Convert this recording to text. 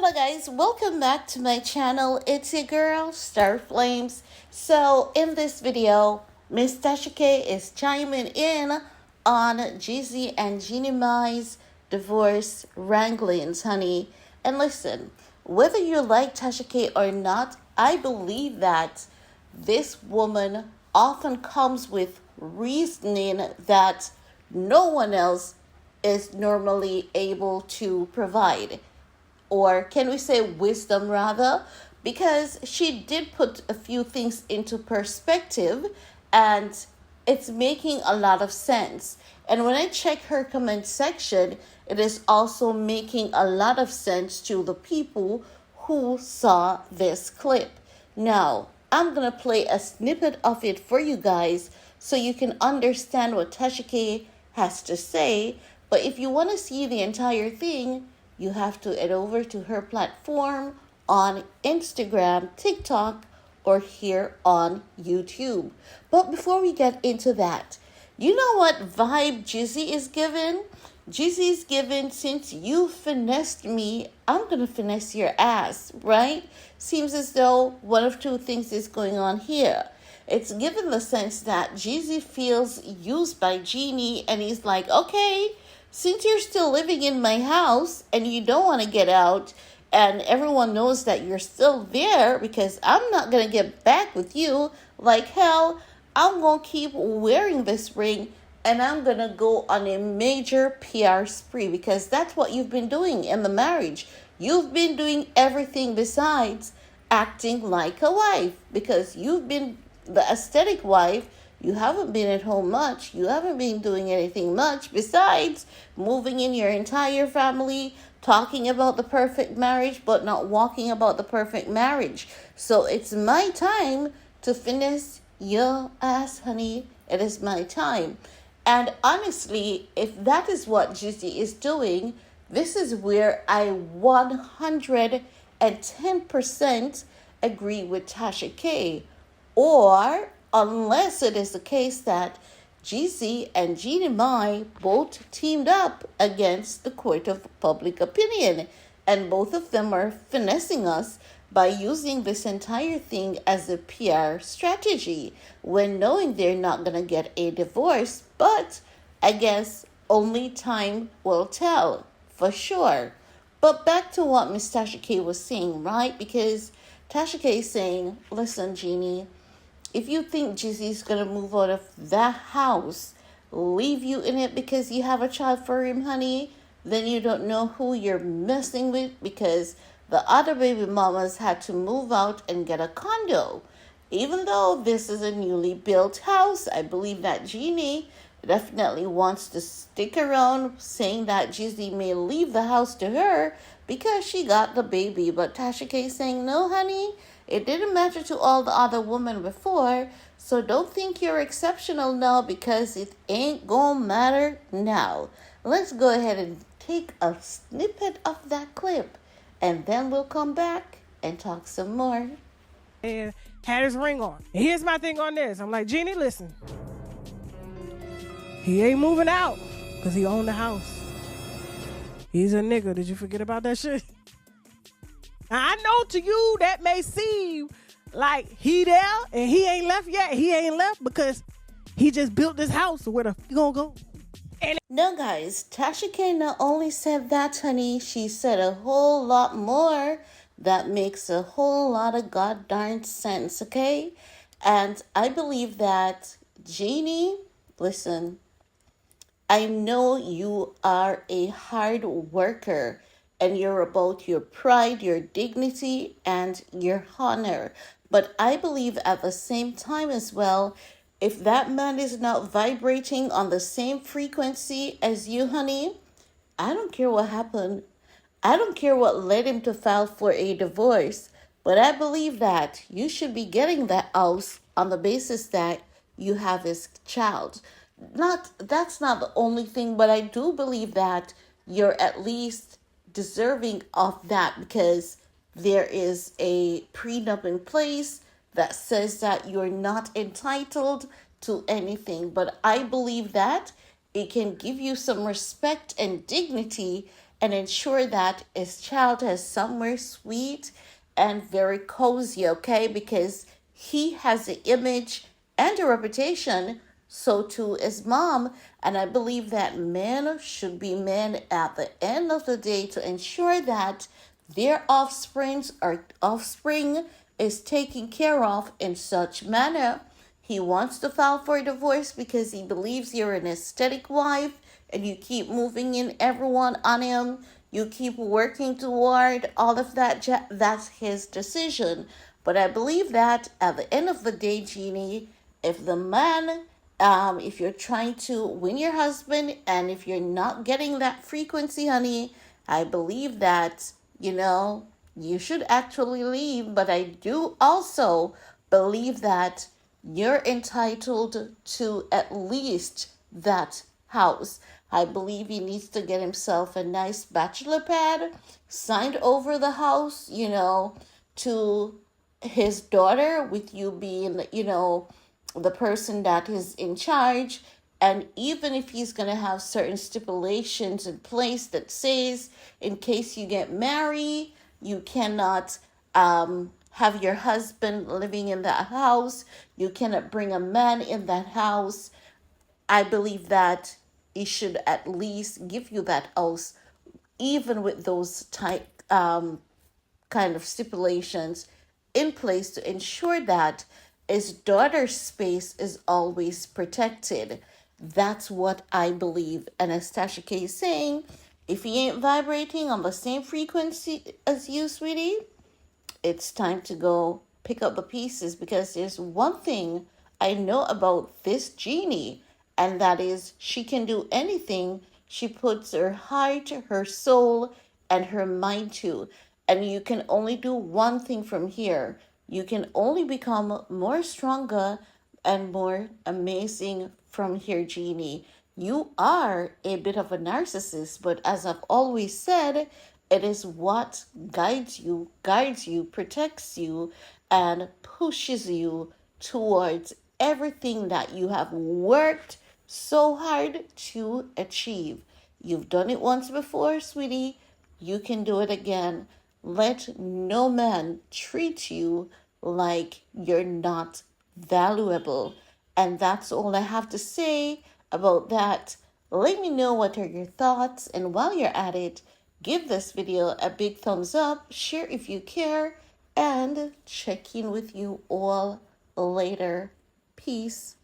Hello guys, welcome back to my channel. It's your girl, Star Flames. So in this video, Miss TASHAK is chiming in on Jezzy and Jeanniemai's divorce wranglings, honey. And listen, whether you like TASHAK or not, I believe that this woman often comes with reasoning that no one else is normally able to provide, or can we say wisdom rather, because she did put a few things into perspective and it's making a lot of sense. And when I check her comment section, it is also making a lot of sense to the people who saw this clip. Now, I'm going to play a snippet of it for you guys so you can understand what TASHAK has to say. But if you want to see the entire thing, you have to head over to her platform on Instagram, TikTok, or here on YouTube. But before we get into that, you know what vibe Jezzy is given? Jezzy is given, since you finessed me, I'm going to finesse your ass, right? Seems as though one of two things is going on here. It's given the sense that Jezzy feels used by Jeannie, and he's like, okay, since you're still living in my house and you don't want to get out, and everyone knows that you're still there because I'm not going to get back with you like hell, I'm going to keep wearing this ring and I'm going to go on a major PR spree, because that's what you've been doing in the marriage. You've been doing everything besides acting like a wife, because you've been the aesthetic wife. You haven't been at home much. You haven't been doing anything much besides moving in your entire family, talking about the perfect marriage, but not walking about the perfect marriage. So it's my time to finesse your ass, honey. It is my time. And honestly, if that is what Jezzy is doing, this is where I 110% agree with TASHAK. Or unless it is the case that Jezzy and Jeanniemai both teamed up against the court of public opinion, and both of them are finessing us by using this entire thing as a PR strategy when knowing they're not going to get a divorce. But I guess only time will tell for sure. But back to what Miss TASHAK was saying, right? Because TASHAK is saying, listen, Jeannie, if you think Jezzy's going to move out of that house, leave you in it because you have a child for him, honey, then you don't know who you're messing with, because the other baby mamas had to move out and get a condo. Even though this is a newly built house, I believe that Jeannie definitely wants to stick around, saying that Jezzy may leave the house to her because she got the baby. But TASHAK is saying, no, honey, it didn't matter to all the other women before, so don't think you're exceptional now, because it ain't gonna matter now. Let's go ahead and take a snippet of that clip, and then we'll come back and talk some more. And had his ring on. And here's my thing on this. I'm like, Jeannie, listen. He ain't moving out because he owned the house. He's a nigga. Did you forget about that shit? Now, I know to you that may seem like he there and he ain't left yet. He ain't left because he just built this house. So where the f*** you gonna go? No, guys, TASHAK not only said that, honey, she said a whole lot more that makes a whole lot of goddamn sense, okay? And I believe that Jeannie, listen, I know you are a hard worker and you're about your pride, your dignity, and your honor. But I believe at the same time as well, if that man is not vibrating on the same frequency as you, honey, I don't care what happened. I don't care what led him to file for a divorce. But I believe that you should be getting that house on the basis that you have his child. That's not the only thing, but I do believe that you're at least deserving of that, because there is a prenup in place that says that you're not entitled to anything. But I believe that it can give you some respect and dignity and ensure that his child has somewhere sweet and very cozy, okay? Because he has an image and a reputation, so too is mom. And I believe that men should be men at the end of the day to ensure that their offspring is taken care of in such manner. He wants to file for a divorce because he believes you're an aesthetic wife and you keep moving in everyone on him. You keep working toward all of that. That's his decision. But I believe that at the end of the day, Jeannie, if the man, if you're trying to win your husband and if you're not getting that frequency, honey, I believe that, you should actually leave. But I do also believe that you're entitled to at least that house. I believe he needs to get himself a nice bachelor pad, signed over the house, to his daughter, with you being, the person that is in charge. And even if he's going to have certain stipulations in place that says, in case you get married, you cannot have your husband living in that house, you cannot bring a man in that house. I believe that he should at least give you that house, even with those kind of stipulations in place to ensure that his daughter's space is always protected. That's what I believe. And as Tasha K is saying, if he ain't vibrating on the same frequency as you, sweetie, it's time to go pick up the pieces, because there's one thing I know about this Jeannie, and that is she can do anything she puts her heart, her soul, and her mind to. And you can only do one thing from here. You can only become more stronger and more amazing from here, Jeannie. You are a bit of a narcissist, but as I've always said, it is what guides you, protects you, and pushes you towards everything that you have worked so hard to achieve. You've done it once before, sweetie. You can do it again. Let no man treat you like you're not valuable. And that's all I have to say about that. Let me know what are your thoughts, and while you're at it, give this video a big thumbs up, share if you care, and check in with you all later. Peace.